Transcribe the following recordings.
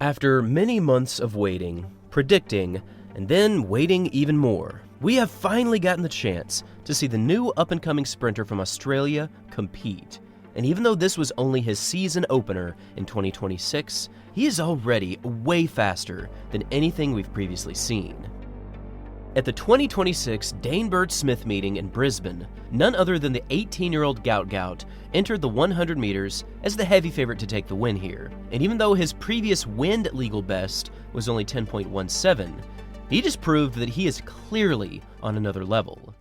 After many months of waiting, predicting, and then waiting even more, we have finally gotten the chance to see the new up-and-coming sprinter from Australia compete. And even though this was only his season opener in 2026, he is already way faster than anything we've previously seen. At the 2026 Dane Bird Smith meeting in Brisbane, none other than the 18-year-old Gout Gout entered the 100 meters as the heavy favorite to take the win here. And even though his previous wind legal best was only 10.17, he just proved that he is clearly on another level.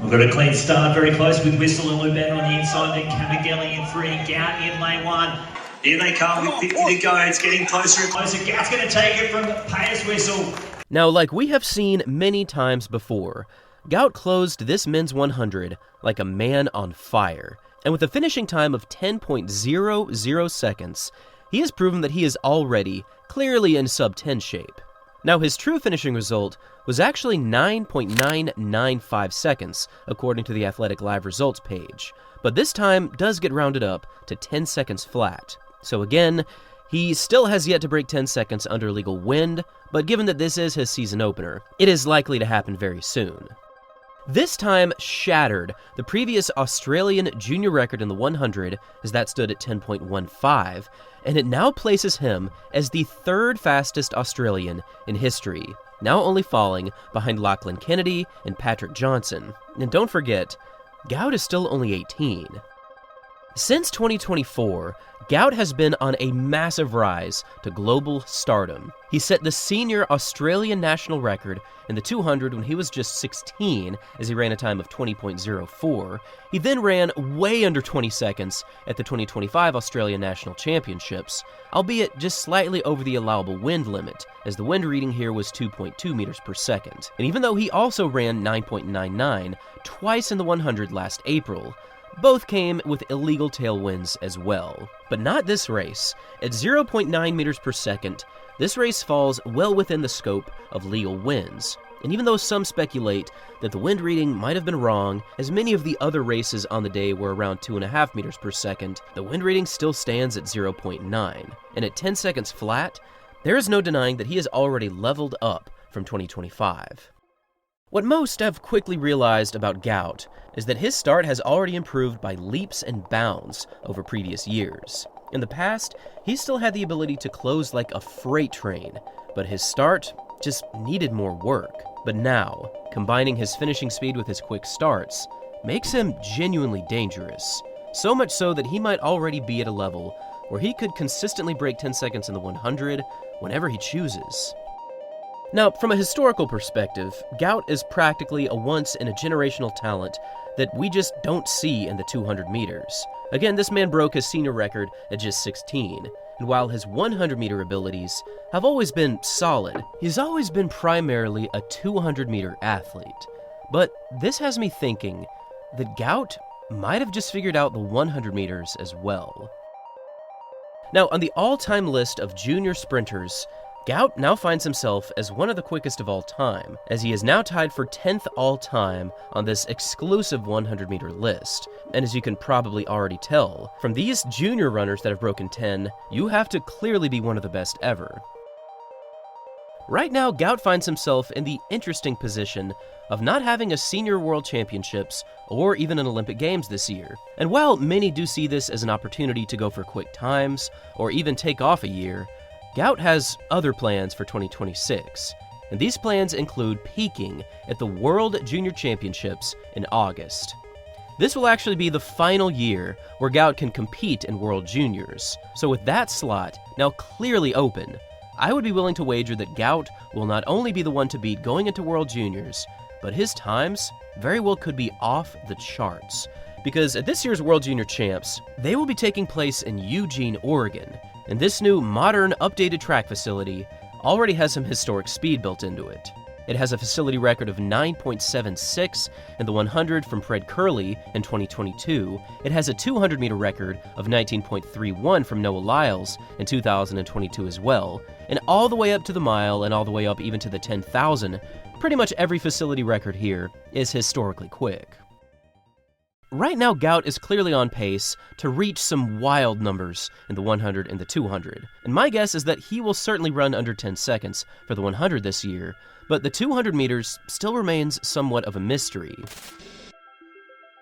We've got a clean start, very close with Whistle and Luban on the inside, then Cavagelli in 3, Gout in lane 1. Here they come with 50 to go. It's getting closer and closer. Gout's going to take it from Payas Whistle. Now, like we have seen many times before, Gout closed this men's 100 like a man on fire. And with a finishing time of 10.00 seconds, he has proven that he is already clearly in sub-10 shape. Now, his true finishing result was actually 9.995 seconds, according to the Athletic Live results page. But this time does get rounded up to 10 seconds flat. So again, he still has yet to break 10 seconds under legal wind, but given that this is his season opener, it is likely to happen very soon. This time shattered the previous Australian junior record in the 100, as that stood at 10.15, and it now places him as the third fastest Australian in history, now only falling behind Lachlan Kennedy and Patrick Johnson. And don't forget, Gout is still only 18. Since 2024, Gout has been on a massive rise to global stardom. He set the senior Australian national record in the 200 when he was just 16, as he ran a time of 20.04. He then ran way under 20 seconds at the 2025 Australian National Championships, albeit just slightly over the allowable wind limit, as the wind reading here was 2.2 meters per second. And even though he also ran 9.99 twice in the 100 last April, both came with illegal tailwinds as well. But not this race. At 0.9 meters per second, this race falls well within the scope of legal winds. And even though some speculate that the wind reading might have been wrong, as many of the other races on the day were around 2.5 meters per second, the wind reading still stands at 0.9. And at 10 seconds flat, there is no denying that he has already leveled up from 2025. What most have quickly realized about Gout is that his start has already improved by leaps and bounds over previous years. In the past, he still had the ability to close like a freight train, but his start just needed more work. But now, combining his finishing speed with his quick starts makes him genuinely dangerous. So much so that he might already be at a level where he could consistently break 10 seconds in the 100 whenever he chooses. Now, from a historical perspective, Gout is practically a once-in-a-generational talent that we just don't see in the 200 meters. Again, this man broke his senior record at just 16, and while his 100-meter abilities have always been solid, he's always been primarily a 200-meter athlete. But this has me thinking that Gout might have just figured out the 100 meters as well. Now, on the all-time list of junior sprinters, Gout now finds himself as one of the quickest of all time, as he is now tied for 10th all-time on this exclusive 100-meter list. And as you can probably already tell, from these junior runners that have broken 10, you have to clearly be one of the best ever. Right now, Gout finds himself in the interesting position of not having a senior world championships or even an Olympic Games this year. And while many do see this as an opportunity to go for quick times or even take off a year, Gout has other plans for 2026, and these plans include peaking at the World Junior Championships in August. This will actually be the final year where Gout can compete in World Juniors, so with that slot now clearly open, I would be willing to wager that Gout will not only be the one to beat going into World Juniors, but his times very well could be off the charts. Because at this year's World Junior Champs, they will be taking place in Eugene, Oregon, and this new, modern, updated track facility already has some historic speed built into it. It has a facility record of 9.76 in the 100 from Fred Curley in 2022. It has a 200-meter record of 19.31 from Noah Lyles in 2022 as well, and all the way up to the mile and all the way up even to the 10,000, pretty much every facility record here is historically quick. right now Gout is clearly on pace to reach some wild numbers in the 100 and the 200. And my guess is that he will certainly run under 10 seconds for the 100 this year, but the 200 meters still remains somewhat of a mystery.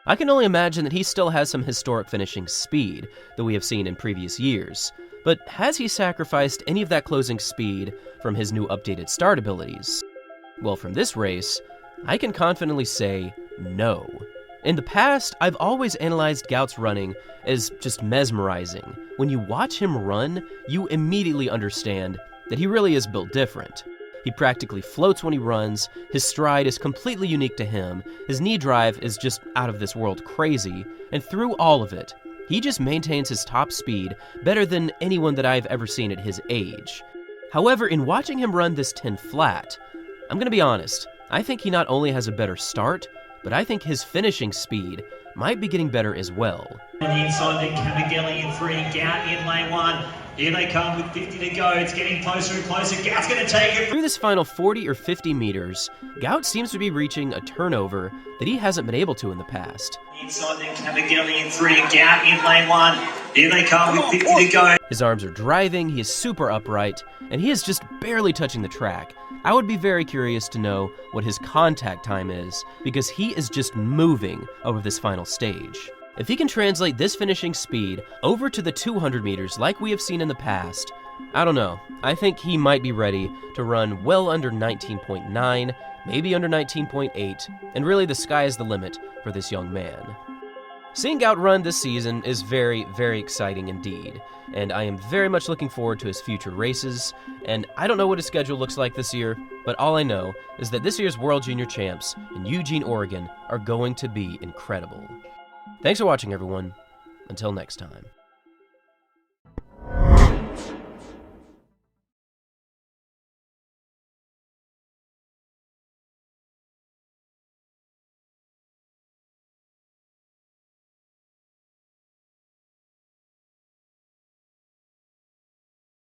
I can only imagine that he still has some historic finishing speed that we have seen in previous years, but has he sacrificed any of that closing speed from his new updated start abilities? Well, from this race, I can confidently say no. In the past, I've always analyzed Gout's running as just mesmerizing. When you watch him run, you immediately understand that he really is built different. He practically floats when he runs, his stride is completely unique to him, his knee drive is just out of this world crazy, and through all of it, he just maintains his top speed better than anyone that I've ever seen at his age. However, in watching him run this 10 flat, I'm gonna be honest, I think he not only has a better start, but I think his finishing speed might be getting better as well. On the inside, then Cavagelli in 3, Gout in lane 1. Here they come with 50 to go. It's getting closer and closer. Gout's going to take it. Through this final 40 or 50 meters, Gout seems to be reaching a turnover that he hasn't been able to in the past. Inside, then Cavagelli in 3, Gout in lane 1. Here they come with 50 to go. His arms are driving, he is super upright, and he is just barely touching the track. I would be very curious to know what his contact time is, because he is just moving over this final stage. If he can translate this finishing speed over to the 200 meters like we have seen in the past, I don't know. I think he might be ready to run well under 19.9, maybe under 19.8, and really the sky is the limit for this young man. Seeing Gout run this season is very, very exciting indeed, and I am very much looking forward to his future races, and I don't know what his schedule looks like this year, but all I know is that this year's World Junior Champs in Eugene, Oregon are going to be incredible. Thanks for watching, everyone. Until next time.